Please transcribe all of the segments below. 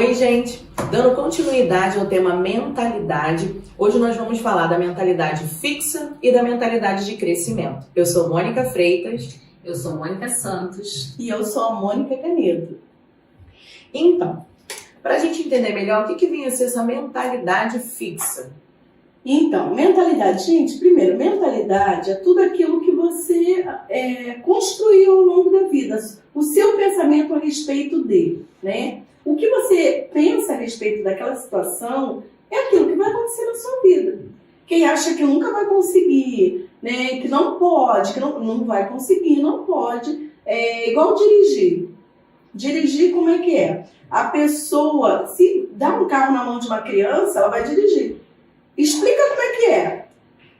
Oi, gente! Dando continuidade ao tema mentalidade, hoje nós vamos falar da mentalidade fixa e da mentalidade de crescimento. Eu sou Mônica Freitas. Eu sou Mônica Santos. E eu sou a Mônica Canedo. Então, para a gente entender melhor, o que vinha a ser essa mentalidade fixa? Então, mentalidade, gente, primeiro, mentalidade é tudo aquilo que você construiu ao longo da vida, o seu pensamento a respeito dele, né? O que você pensa a respeito daquela situação é aquilo que vai acontecer na sua vida. Quem acha que nunca vai conseguir, né, que não pode, que não vai conseguir, não pode, é igual dirigir. Dirigir, como é que é? A pessoa, se dá um carro na mão de uma criança, ela vai dirigir. Explica como é que é,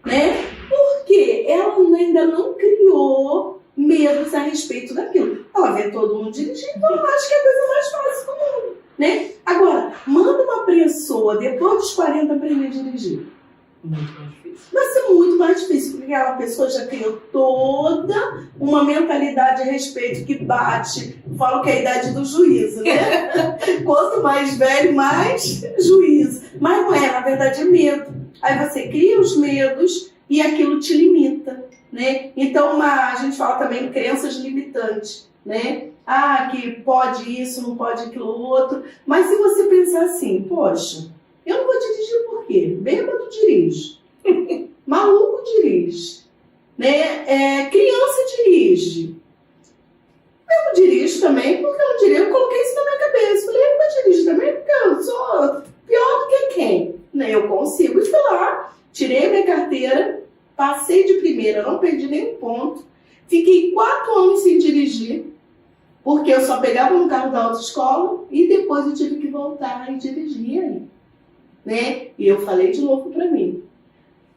né? Porque ela ainda não criou medos a respeito daquilo. Ela vê todo mundo dirigindo, então ela acha que é a coisa mais fácil do mundo, né? Agora, manda uma pessoa, depois dos 40, aprender a dirigir. Muito mais difícil. Vai ser muito mais difícil, porque aquela pessoa já criou toda uma mentalidade a respeito que bate, falo que é a idade do juízo, né? Quanto mais velho, mais juízo. Mas não é, na verdade é medo. Aí você cria os medos e aquilo te limita, né? Então a gente fala também de crenças limitantes, né? Ah, que pode isso, não pode aquilo outro. Mas se você pensar assim, poxa, eu não vou dirigir por quê? Bêbado dirige. Maluco dirige. Né? Criança dirige. Eu não dirijo também, porque eu não dirijo. Eu coloquei isso na minha cabeça. Falei, eu vou dirigir também, porque eu sou pior do que quem? Né? Eu consigo. E fui lá, tirei minha carteira, passei de primeira, não perdi nenhum ponto. Fiquei 4 anos sem dirigir, porque eu só pegava no carro da autoescola e depois eu tive que voltar e dirigir aí. Né? E eu falei de novo pra mim.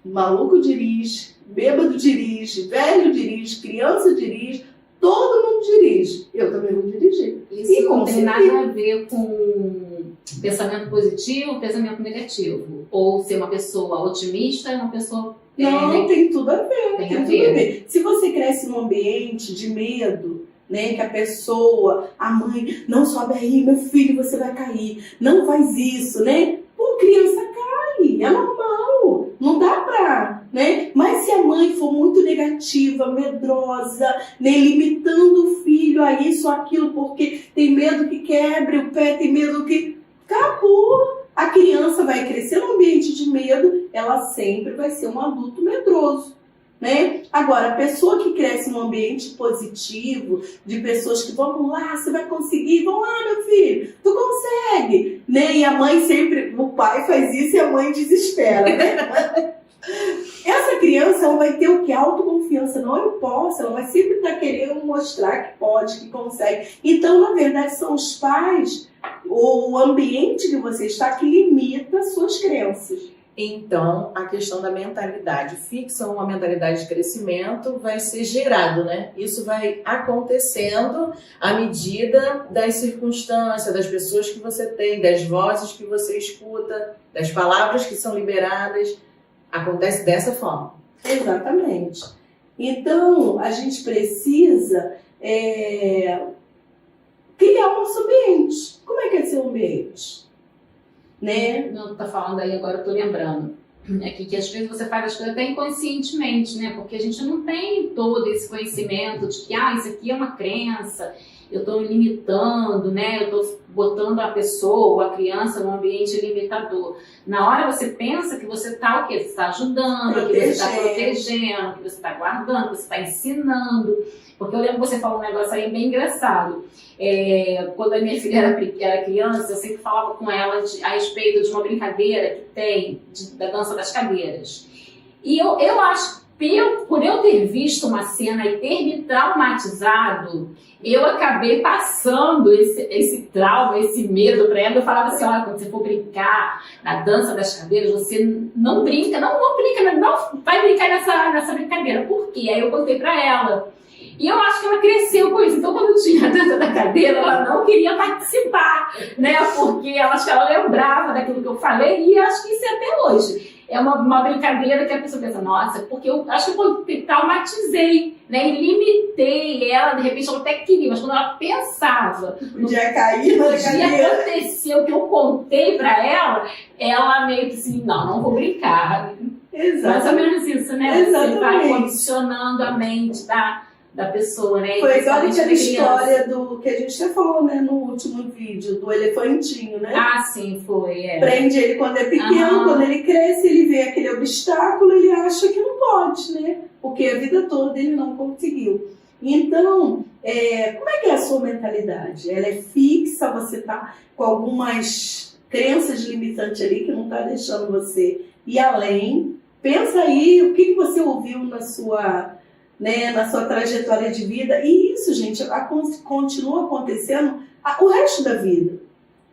Maluco dirige, bêbado dirige, velho dirige, criança dirige, todo mundo dirige. Eu também vou dirigir. Isso não tem nada a ver com pensamento positivo, pensamento negativo. Ou ser uma pessoa otimista e uma pessoa... Não, tem tudo a ver. Tem tudo a ver. Se você cresce num ambiente de medo, né, que a pessoa, a mãe, não sobe aí, meu filho, você vai cair. Não faz isso, né? Pô, criança cai, é normal, não dá pra, né? Mas se a mãe for muito negativa, medrosa, né, limitando o filho a isso ou aquilo, porque tem medo que quebre o pé, tem medo que... Acabou! A criança vai crescer num ambiente de medo, ela sempre vai ser um adulto medroso. Né? Agora, a pessoa que cresce num ambiente positivo, de pessoas que vamos lá, você vai conseguir, vamos lá, meu filho, tu consegue, né? E a mãe sempre, o pai faz isso e a mãe desespera, né? Essa criança, ela vai ter o que? Autoconfiança, não, eu posso, ela vai sempre estar querendo mostrar que pode, que consegue. Então, na verdade, são os pais, ou o ambiente que você está, que limita as suas crenças. Então, a questão da mentalidade fixa ou uma mentalidade de crescimento vai ser gerado, né? Isso vai acontecendo à medida das circunstâncias, das pessoas que você tem, das vozes que você escuta, das palavras que são liberadas. Acontece dessa forma. Exatamente. Então, a gente precisa criar o nosso ambiente. Como é que é seu ambiente? Né? Não, tá falando aí agora, eu tô lembrando aqui que às vezes você faz as coisas até inconscientemente, né? Porque a gente não tem todo esse conhecimento de que, isso aqui é uma crença, eu tô limitando, né? Eu tô botando a pessoa, a criança num ambiente limitador. Na hora você pensa que você tá o quê? Você tá ajudando, que você tá protegendo, que você tá guardando, que você tá ensinando. Porque eu lembro que você falou um negócio aí bem engraçado. Quando a minha filha era criança, eu sempre falava com ela a respeito de uma brincadeira que tem da dança das cadeiras. E eu acho que por eu ter visto uma cena e ter me traumatizado, eu acabei passando esse trauma, esse medo para ela. Eu falava assim, olha, quando você for brincar na dança das cadeiras, você não brinca, não vai brincar nessa brincadeira. Por quê? Aí eu contei para ela. E eu acho que ela cresceu com isso. Então, quando tinha a dança da cadeira, ela não queria participar, né? Porque ela acho que ela lembrava daquilo que eu falei, e acho que isso é até hoje. é uma brincadeira que a pessoa pensa, nossa, porque eu acho que eu traumatizei, né? E limitei ela, de repente ela até queria, mas quando ela pensava Podia cair na que cadeira. aconteceu, que eu contei pra ela meio que assim, não vou brincar. Mais ou Exatamente. menos isso, né? Você vai Exatamente. condicionando a mente da pessoa, né? E Foi igual principalmente aquela da criança. história do que a gente já falou, né, no último vídeo, do elefantinho, né? Ah, sim, foi. Prende ele quando é pequeno, Aham. quando ele cresce, ele vê aquele obstáculo, ele acha que não pode, né? Porque a vida toda ele não conseguiu. Então, como é que é a sua mentalidade? Ela é fixa, você tá com algumas crenças limitantes ali que não tá deixando você ir além. Pensa aí o que você ouviu na sua trajetória de vida. E isso, gente, continua acontecendo o resto da vida.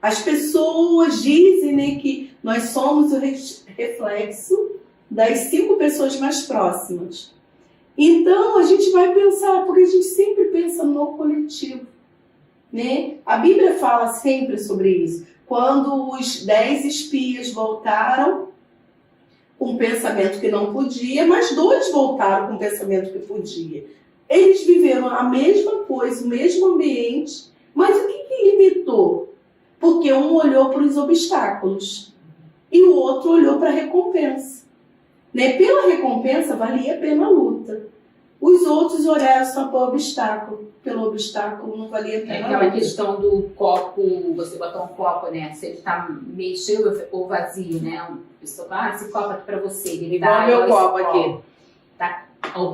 As pessoas dizem, né, que nós somos o reflexo das 5 pessoas mais próximas. Então, a gente vai pensar, porque a gente sempre pensa no coletivo, né? A Bíblia fala sempre sobre isso. Quando os 10 espias voltaram com um pensamento que não podia, mas 2 voltaram com um pensamento que podia. Eles viveram a mesma coisa, o mesmo ambiente, mas o que limitou? Porque um olhou para os obstáculos e o outro olhou para a recompensa. Né? Pela recompensa valia a pena a luta. Os outros olharam só para o obstáculo. Pelo obstáculo não valia a pena a luta. Aquela questão do copo, você botar um copo, né? Se ele tá meio cheio ou vazio, né? A pessoa fala, esse copo aqui para você. Ele Igual dá, meu esse copo aqui. Tá?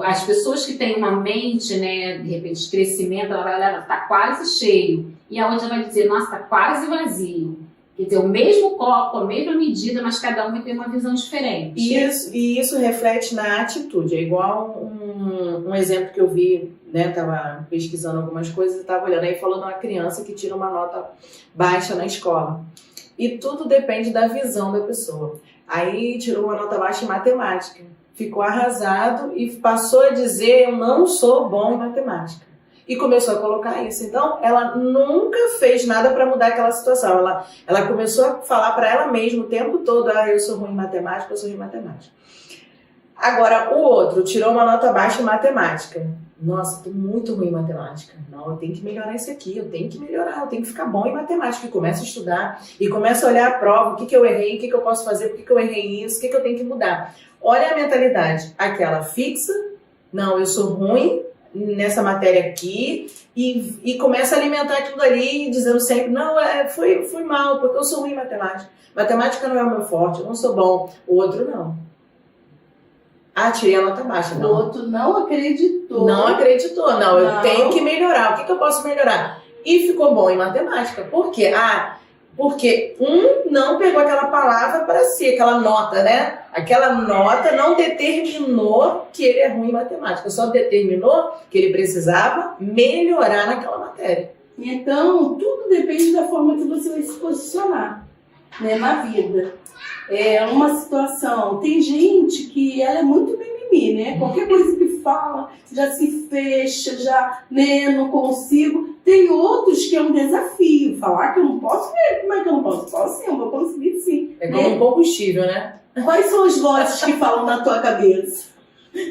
As pessoas que têm uma mente, né, de repente, de crescimento, ela vai olhar, tá quase cheio. E a outra vai dizer, nossa, tá quase vazio. Quer dizer, o mesmo copo, a mesma medida, mas cada um vai ter uma visão diferente. E isso reflete na atitude. É igual um exemplo que eu vi, né? Tava pesquisando algumas coisas e tava olhando aí, falando de uma criança que tira uma nota baixa na escola. E tudo depende da visão da pessoa. Aí tirou uma nota baixa em matemática. Ficou arrasado e passou a dizer, eu não sou bom em matemática. E começou a colocar isso. Então, ela nunca fez nada para mudar aquela situação. Ela começou a falar para ela mesma o tempo todo, eu sou ruim em matemática, eu sou ruim em matemática. Agora, o outro tirou uma nota baixa em matemática. Nossa, estou muito ruim em matemática. Não, eu tenho que melhorar isso aqui, eu tenho que melhorar, eu tenho que ficar bom em matemática. E começa a estudar, e começa a olhar a prova, o que eu errei, o que eu posso fazer, por que eu errei isso, o que eu tenho que mudar. Olha a mentalidade, aquela fixa, não, eu sou ruim nessa matéria aqui, e começa a alimentar aquilo ali, dizendo sempre, não, fui mal, porque eu sou ruim em matemática. Matemática não é o meu forte, eu não sou bom. O outro não. Tirei a nota baixa. Não. O outro não acreditou. Não, eu tenho que melhorar. O que eu posso melhorar? E ficou bom em matemática. Por quê? Porque não pegou aquela palavra para si, aquela nota, né? Aquela nota não determinou que ele é ruim em matemática, só determinou que ele precisava melhorar naquela matéria. Então, tudo depende da forma que você vai se posicionar, né, na vida. É uma situação. Tem gente que ela é muito mimimi, né? Qualquer coisa que fala já se fecha, já, né, não consigo. Tem outros que é um desafio. Falar que eu não posso, como é que eu não posso? Posso sim, eu vou conseguir sim. É como um combustível, né? Quais são as vozes que falam na tua cabeça?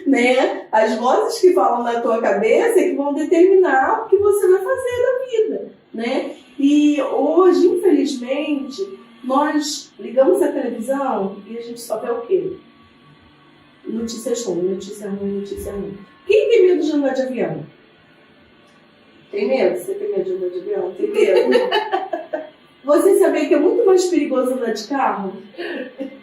Né? As vozes que falam na tua cabeça é que vão determinar o que você vai fazer na vida, né? E hoje, infelizmente, nós ligamos a televisão e a gente só vê o quê? Notícias ruins, notícia ruim, notícia ruim. Quem tem medo de andar de avião? Tem medo? Você tem medo de andar de avião? Tem medo? Você sabia que é muito mais perigoso andar de carro?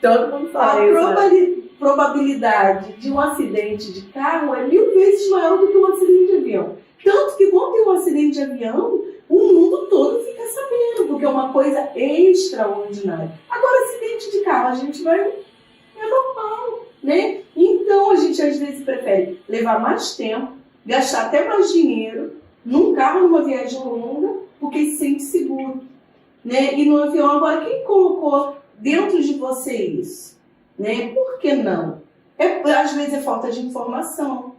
Todo mundo fala A probabilidade de um acidente de carro é 1000 vezes maior do que um acidente de avião. Tanto que quando tem um acidente de avião, o mundo todo fica sabendo, porque é uma coisa extraordinária. Agora, acidente de carro, a gente vai... é normal, né? Então, a gente às vezes prefere levar mais tempo, gastar até mais dinheiro num carro, numa viagem longa, porque se sente seguro, né? E no avião, agora, quem colocou dentro de você isso? Né? Por que não? Às vezes é falta de informação,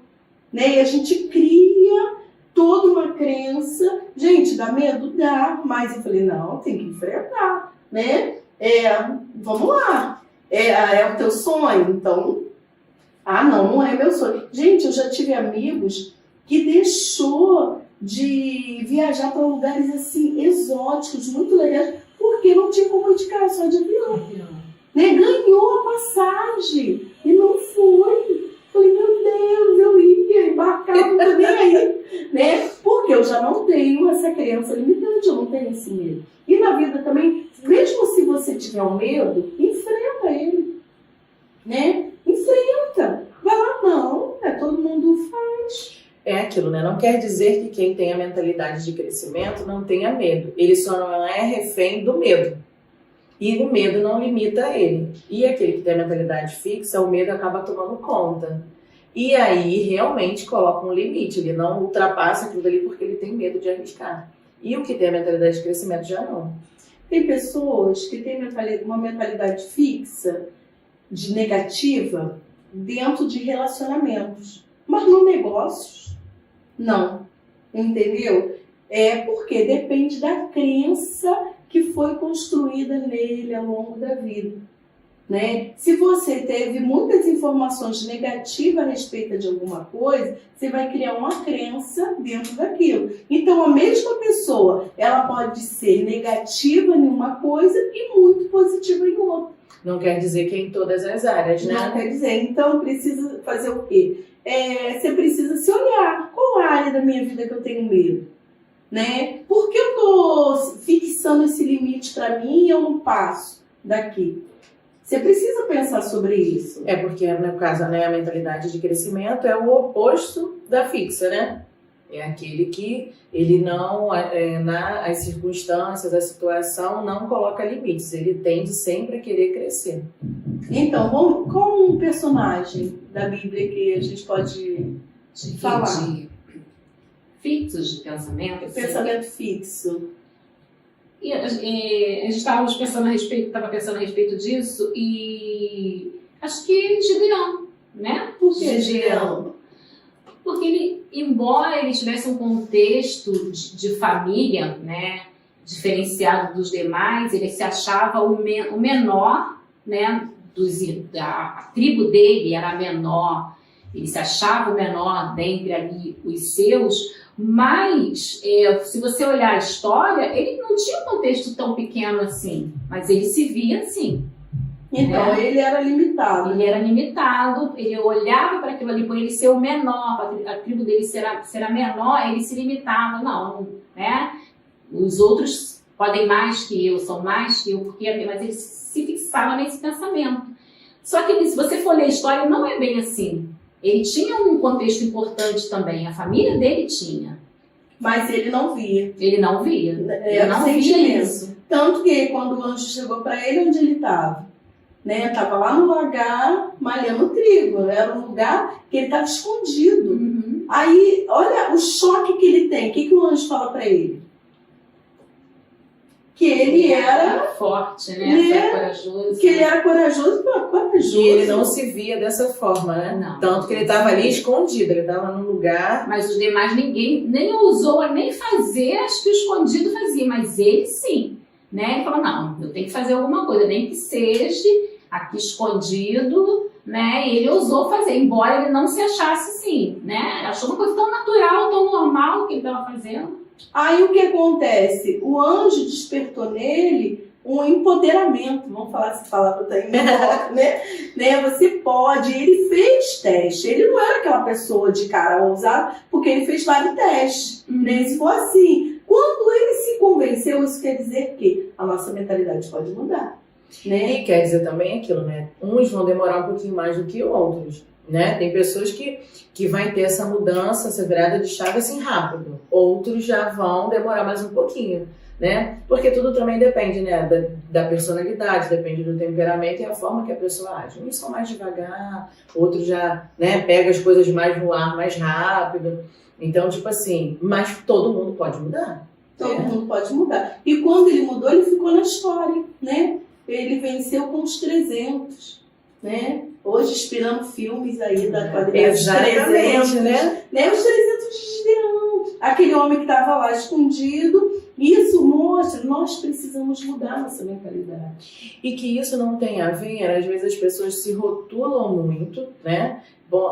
né? E a gente cria toda uma crença. Gente, dá medo? Dá. Mas eu falei, não, tem que enfrentar, né? Vamos lá. É o teu sonho? Então, não é meu sonho. Gente, eu já tive amigos que deixou de viajar para lugares assim exóticos, muito legais, porque não tinha como indicar, só de avião. Né? Ganhou a passagem e não foi. Falei, meu Deus, eu ia embarcar, não tô nem aí. Né? Porque eu já não tenho essa crença limitante, eu não tenho esse medo. E na vida também, mesmo se você tiver um medo, enfrenta ele. Né? Enfrenta. Vai lá, não, todo mundo faz. É aquilo, né? Não quer dizer que quem tem a mentalidade de crescimento não tenha medo. Ele só não é refém do medo. E o medo não limita ele. E aquele que tem a mentalidade fixa, o medo acaba tomando conta. E aí realmente coloca um limite. Ele não ultrapassa aquilo dali porque ele tem medo de arriscar. E o que tem a mentalidade de crescimento já não. Tem pessoas que têm uma mentalidade fixa, de negativa, dentro de relacionamentos. Mas no negócios, não. Entendeu? Porque depende da crença que foi construída nele ao longo da vida. Né? Se você teve muitas informações negativas a respeito de alguma coisa, você vai criar uma crença dentro daquilo. Então, a mesma pessoa, ela pode ser negativa em uma coisa e muito positiva em outra. Não quer dizer que é em todas as áreas, né? Não quer dizer. Então, precisa fazer o quê? Você precisa se olhar. Qual área da minha vida que eu tenho medo? Né? Por que eu estou fixando esse limite para mim e eu não passo daqui? Você precisa pensar sobre isso. Porque, no caso, né, a mentalidade de crescimento é o oposto da fixa, né? É aquele que ele não, nas circunstâncias, a situação, não coloca limites. Ele tende sempre a querer crescer. Então, qual um personagem da Bíblia que a gente pode falar? Fixos de pensamento. Pensamento fixo. E a gente estava pensando a respeito disso e acho que Gideão, né? Por que Gideão? Porque ele, embora ele tivesse um contexto de família, né, diferenciado dos demais, ele se achava o menor, né, a tribo dele era a menor, ele se achava o menor dentre ali os seus. Mas, se você olhar a história, ele não tinha um contexto tão pequeno assim, mas ele se via assim. Então, ele era limitado. Ele era limitado, ele olhava para aquilo ali, por ele ser o menor, a tribo dele ser a menor, ele se limitava. Não, né? Os outros podem mais que eu, são mais que eu, mas ele se fixava nesse pensamento. Só que, se você for ler a história, não é bem assim. Ele tinha um contexto importante também, a família dele tinha. Mas ele não via. Ele não via. Ele não via isso. Tanto que quando o anjo chegou para ele, onde ele estava? Né? Estava lá no lagar, malhando trigo. Era um lugar que ele estava escondido. Uhum. Aí, olha o choque que ele tem. O que o anjo fala para ele? Que ele era forte, né? Corajoso. Que ele era corajoso. E ele não se via dessa forma, né? Não. Tanto que ele estava ali escondido, ele estava num lugar. Mas os demais, ninguém nem ousou nem fazer, acho que o escondido fazia, mas ele sim. Né? Ele falou, não, eu tenho que fazer alguma coisa, nem que seja aqui escondido, né? E ele ousou fazer, embora ele não se achasse assim, né? Achou uma coisa tão natural, tão normal que ele estava fazendo. Aí o que acontece? O anjo despertou nele um empoderamento, vamos falar essa palavra daí, né? Você pode, ele fez teste, ele não era aquela pessoa de cara ousada, porque ele fez vários testes, né? Se for assim, quando ele se convenceu, isso quer dizer que a nossa mentalidade pode mudar, né? E quer dizer também aquilo, né? Uns vão demorar um pouquinho mais do que outros, né? Tem pessoas que vai ter essa mudança, essa virada de chave assim rápido. Outros já vão demorar mais um pouquinho, né? Porque tudo também depende, né? Da personalidade, depende do temperamento e a forma que a pessoa age. Uns são mais devagar, outros já, né, pega as coisas mais no ar, mais rápido. Então, tipo assim, mas todo mundo pode mudar. Todo mundo pode mudar. E quando ele mudou, ele ficou na história, né? Ele venceu com os 300, né? Hoje, inspirando filmes aí da qualidade. Exatamente, né? Os 300 de Gideão. aquele homem que estava lá escondido. Isso mostra, nós precisamos mudar nossa mentalidade. E que isso não tem a ver, às vezes as pessoas se rotulam muito, né?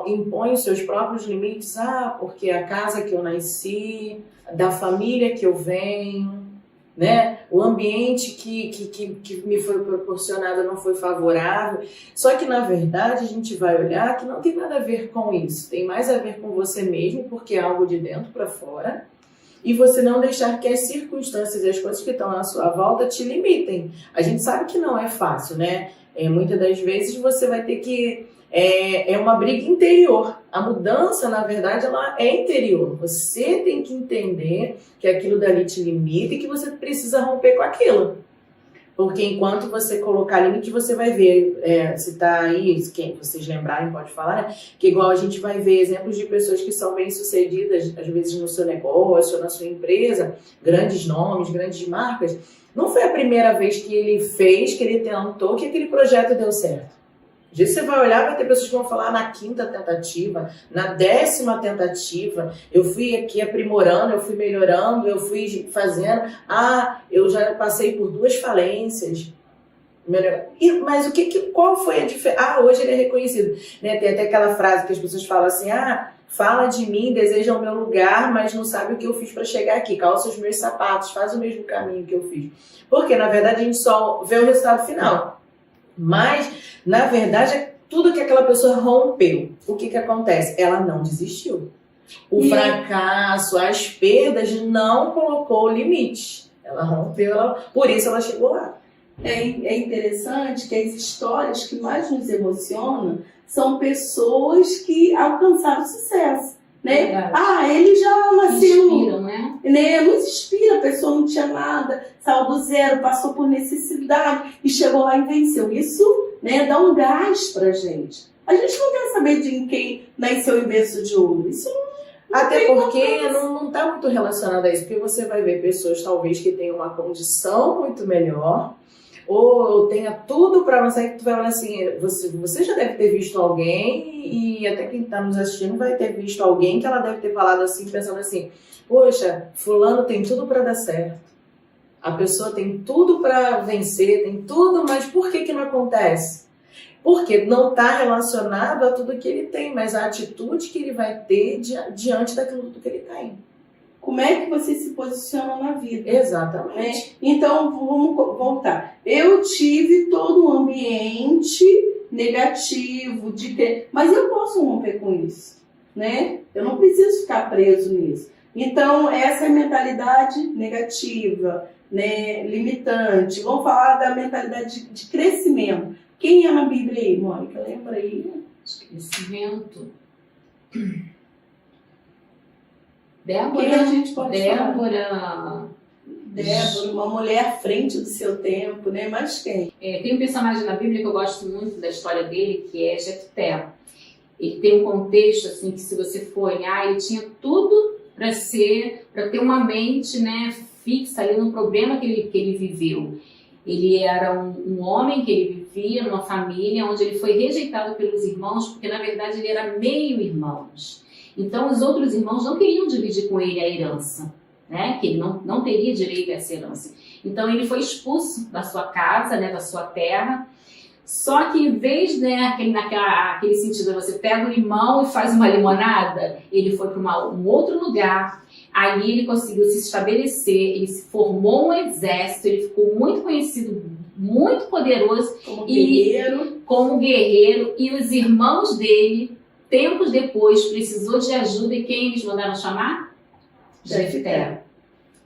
Impõem os seus próprios limites, porque a casa que eu nasci, da família que eu venho, né? O ambiente que me foi proporcionado não foi favorável. Só que, na verdade, a gente vai olhar que não tem nada a ver com isso. Tem mais a ver com você mesmo, porque é algo de dentro para fora. E você não deixar que as circunstâncias e as coisas que estão à sua volta te limitem. A gente sabe que não é fácil, né? Muitas das vezes você vai ter que... É uma briga interior. A mudança, na verdade, ela é interior. Você tem que entender que aquilo dali te limita e que você precisa romper com aquilo. Porque enquanto você colocar limite, você vai ver, se tá aí, quem vocês lembrarem pode falar, né? Que igual a gente vai ver exemplos de pessoas que são bem-sucedidas, às vezes no seu negócio ou na sua empresa, grandes nomes, grandes marcas. Não foi a primeira vez que ele fez, que ele tentou, que aquele projeto deu certo. Às vezes você vai olhar, vai ter pessoas que vão falar na 5ª tentativa, na 10ª tentativa, eu fui aqui aprimorando, eu fui melhorando, eu fui fazendo, eu já passei por 2 falências. Mas qual foi a diferença? Hoje ele é reconhecido. Né? Tem até aquela frase que as pessoas falam assim, fala de mim, deseja o meu lugar, mas não sabe o que eu fiz para chegar aqui, calça os meus sapatos, faz o mesmo caminho que eu fiz. Porque, na verdade, a gente só vê o resultado final. Mas, na verdade, tudo que aquela pessoa rompeu, o que acontece? Ela não desistiu. O fracasso, as perdas, não colocou limite. Ela rompeu, por isso ela chegou lá. É interessante que as histórias que mais nos emocionam são pessoas que alcançaram sucesso. Né? Ele já nasceu. Inspiram, né? Nos inspira, a pessoa não tinha nada, saiu do zero, passou por necessidade e chegou lá e venceu. Isso, né, dá um gás pra gente. A gente não quer saber de quem nasceu em berço de ouro. Isso não Até porque não está muito relacionado a isso, porque você vai ver pessoas talvez que tenham uma condição muito melhor, ou tenha tudo para avançar, que tu vai olhar assim, você já deve ter visto alguém, e até quem está nos assistindo vai ter visto alguém que ela deve ter falado assim, pensando assim, poxa, fulano tem tudo para dar certo, a pessoa tem tudo para vencer, tem tudo, mas por que não acontece? Porque não está relacionado a tudo que ele tem, mas a atitude que ele vai ter diante daquilo que ele tem. Como é que você se posiciona na vida? Exatamente. Então, vamos voltar. Eu tive todo um ambiente negativo, mas eu posso romper com isso, né? Eu não preciso ficar preso nisso. Então, essa é a mentalidade negativa, né? Limitante. Vamos falar da mentalidade de crescimento. Quem é na Bíblia aí, Mônica? Lembra aí? De crescimento. Débora, quem a gente pode falar? Débora, uma mulher à frente do seu tempo, né? Mas quem? Tem um personagem na Bíblia que eu gosto muito da história dele, que é Jefté. Ele tem um contexto, assim, que se você for olhar, ele tinha tudo para ter uma mente, né, fixa ali no problema que ele viveu. Ele era um homem que ele vivia numa família onde ele foi rejeitado pelos irmãos, porque na verdade ele era meio-irmãos. Então os outros irmãos não queriam dividir com ele a herança, né? Que ele não teria direito a essa herança. Então ele foi expulso da sua casa, né, da sua terra. Só que em vez, né, aquele sentido, você pega o limão e faz uma limonada, ele foi para um outro lugar. Aí ele conseguiu se estabelecer, ele se formou um exército, ele ficou muito conhecido, muito poderoso como guerreiro. E os irmãos dele, tempos depois, precisou de ajuda, e quem eles mandaram chamar? Jefté.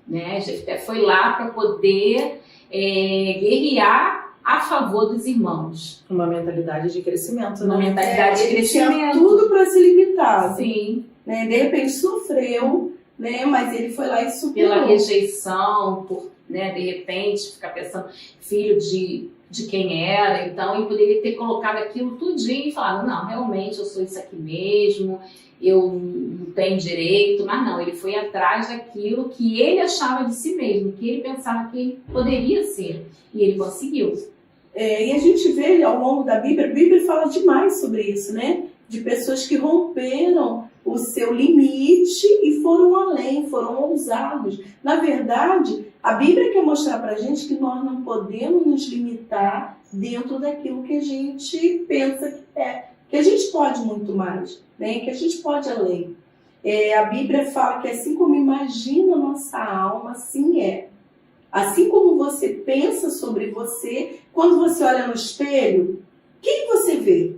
Né? Jefté foi lá para poder guerrear a favor dos irmãos. Uma mentalidade de crescimento, Uma né? mentalidade de crescimento. Tinha tudo para se limitar. Sim. Né? De repente sofreu, né? Mas ele foi lá e superou. Pela rejeição, por, né, de repente ficar pensando, filho de quem era. Então ele poderia ter colocado aquilo tudinho e falado, não, realmente eu sou isso aqui mesmo, eu não tenho direito. Mas não, ele foi atrás daquilo que ele achava de si mesmo, que ele pensava que ele poderia ser, e ele conseguiu. E a gente vê ao longo da Bíblia, a Bíblia fala demais sobre isso, né? De pessoas que romperam o seu limite e foram além, foram ousados. Na verdade, a Bíblia quer mostrar para a gente que nós não podemos nos limitar dentro daquilo que a gente pensa que é, que a gente pode muito mais, né? Que a gente pode além. A Bíblia fala que assim como imagina a nossa alma, assim é. Assim como você pensa sobre você, quando você olha no espelho, quem você vê?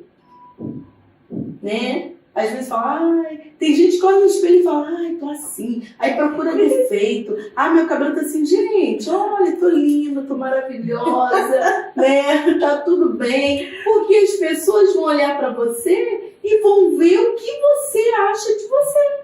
Né? Às vezes fala, tem gente que olha no espelho e fala, tô assim. Aí procura defeito. Meu cabelo tá assim, gente, olha, tô linda, tô maravilhosa, né? Tá tudo bem. Porque as pessoas vão olhar pra você e vão ver o que você acha de você,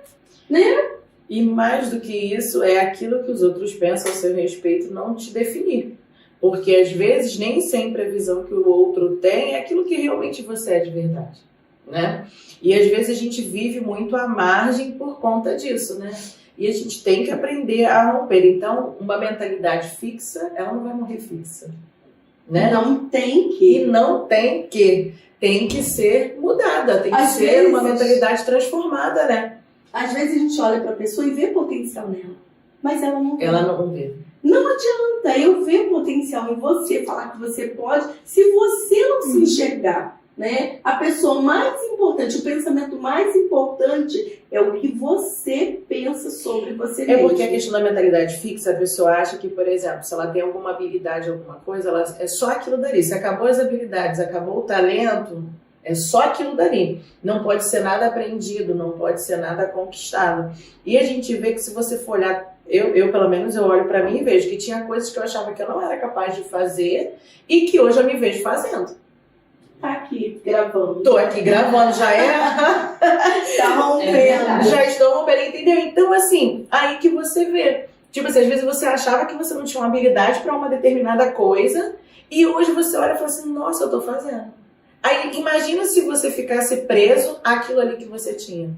né? E mais do que isso, é aquilo que os outros pensam a seu respeito não te definir. Porque às vezes nem sempre a visão que o outro tem é aquilo que realmente você é de verdade, né? E às vezes a gente vive muito à margem por conta disso, né? E a gente tem que aprender a romper. Então, uma mentalidade fixa, ela não vai morrer fixa, né? Não tem que. E não tem que. Tem que ser mudada, tem que Às ser vezes, uma mentalidade transformada, né? Às vezes a gente olha para a pessoa e vê potencial nela, mas ela não vê. Ela não vê. Não adianta eu ver potencial em você, falar que você pode, se você não se enxergar, né? A pessoa mais importante, o pensamento mais importante é o que você pensa sobre você mesmo. É porque a questão da mentalidade fixa, a pessoa acha que, por exemplo, se ela tem alguma habilidade, alguma coisa, ela é só aquilo dali. Se acabou as habilidades, acabou o talento, é só aquilo dali. Não pode ser nada aprendido, não pode ser nada conquistado. E a gente vê que se você for olhar, eu pelo menos, eu olho pra mim e vejo que tinha coisas que eu achava que eu não era capaz de fazer e que hoje eu me vejo fazendo. Tá aqui, gravando. Tô aqui gravando, já é... Tá rompendo. Já estou rompendo, entendeu? Então, assim, aí que você vê. Tipo assim, às vezes você achava que você não tinha uma habilidade pra uma determinada coisa e hoje você olha e fala assim, nossa, eu tô fazendo. Aí, imagina se você ficasse preso àquilo ali que você tinha.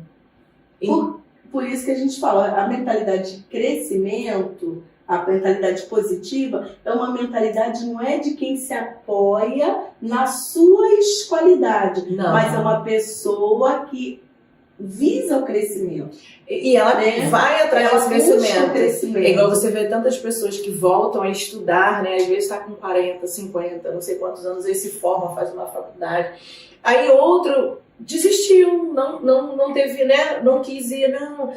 Por isso que a gente fala, a mentalidade de crescimento, a mentalidade positiva, é uma mentalidade, não é de quem se apoia nas suas qualidades, Não. mas é uma pessoa que visa o crescimento. E ela vai atrás desse busca o crescimento. É igual você vê tantas pessoas que voltam a estudar, né? Às vezes está com 40, 50, não sei quantos anos, aí se forma, faz uma faculdade. Aí outro desistiu, não teve, né? Não quis ir, não.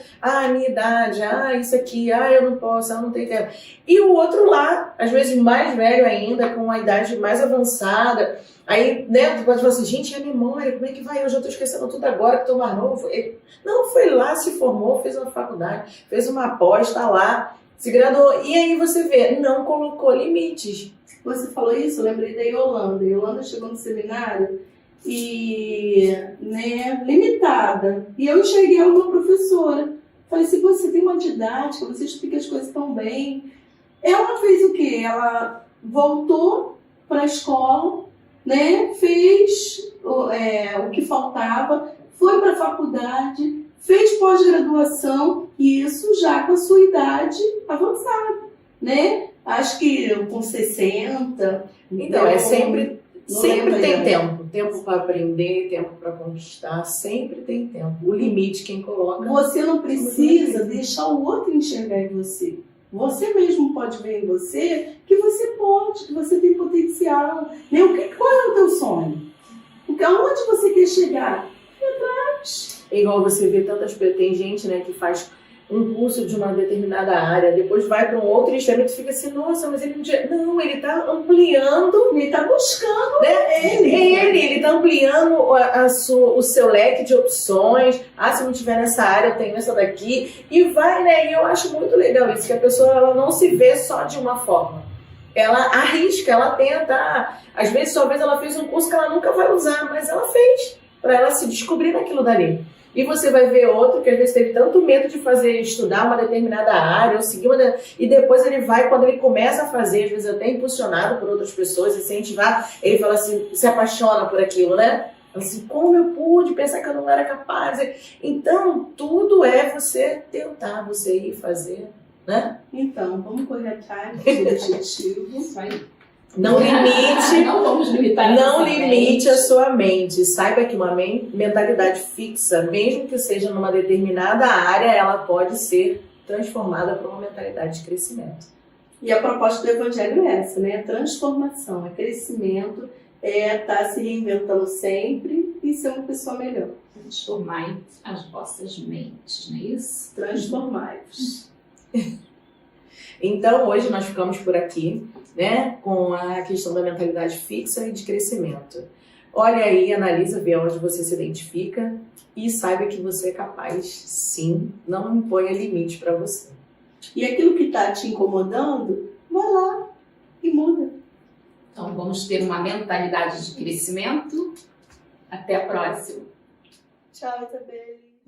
Minha idade, isso aqui, eu não posso, eu não tenho tempo. E o outro lá, às vezes mais velho ainda, com uma idade mais avançada. Aí, né, tu pode falar assim, gente, a memória, como é que vai? Eu já tô esquecendo tudo agora que tô mais novo. Não, foi lá, se formou, fez uma faculdade, fez uma pós, tá lá, se graduou. E aí você vê, não colocou limites. Você falou isso, eu lembrei da Yolanda. A Yolanda chegou no seminário e, né, limitada. E eu enxerguei ela uma professora. Falei assim, você tem uma didática, você explica as coisas tão bem. Ela fez o quê? Ela voltou para a escola, né, fez o que faltava, foi para a faculdade, fez pós-graduação, e isso já com a sua idade avançada, né? Acho que com 60. Então, sempre tem tempo. Tempo para aprender, tempo para conquistar, sempre tem tempo. O limite, quem coloca... Você não precisa deixar o outro enxergar em você. Você mesmo pode ver em você que você pode, que você tem potencial. Qual é o teu sonho? Aonde você quer chegar? Atrás. É igual você vê tantas pessoas, tem gente, né, que faz um curso de uma determinada área, depois vai para um outro extremo e tu fica assim, nossa, mas ele não, ele está ampliando, ele está buscando, né? Ele está ampliando o seu leque de opções. Se não tiver nessa área, eu tenho essa daqui, e vai, né? E eu acho muito legal isso, que a pessoa ela não se vê só de uma forma. Ela arrisca, ela tenta, às vezes talvez ela fez um curso que ela nunca vai usar, mas ela fez, para ela se descobrir naquilo dali. E você vai ver outro que às vezes teve tanto medo de estudar uma determinada área, ou seguir e depois ele vai, quando ele começa a fazer, às vezes até impulsionado por outras pessoas, incentivado, ele fala assim, se apaixona por aquilo, né? Assim, como eu pude pensar que eu não era capaz? Então, tudo é você tentar, você ir fazer, né? Então, vamos correr atrás do objetivo. Isso aí. Não limite, Não vamos limitar não nossa limite mente. a sua mente. Saiba que uma mentalidade fixa, mesmo que seja numa determinada área, ela pode ser transformada para uma mentalidade de crescimento. E a proposta do Evangelho é essa, né? É transformação, é crescimento, é estar se reinventando sempre e ser uma pessoa melhor. Transformai as vossas mentes, não é isso? Transformai-vos. Então, hoje nós ficamos por aqui, né, com a questão da mentalidade fixa e de crescimento. Olha aí, analisa, vê onde você se identifica e saiba que você é capaz, sim, não imponha limite para você. E aquilo que está te incomodando, vai lá e muda. Então, vamos ter uma mentalidade de crescimento. Até a próxima. Tchau, Isabelle.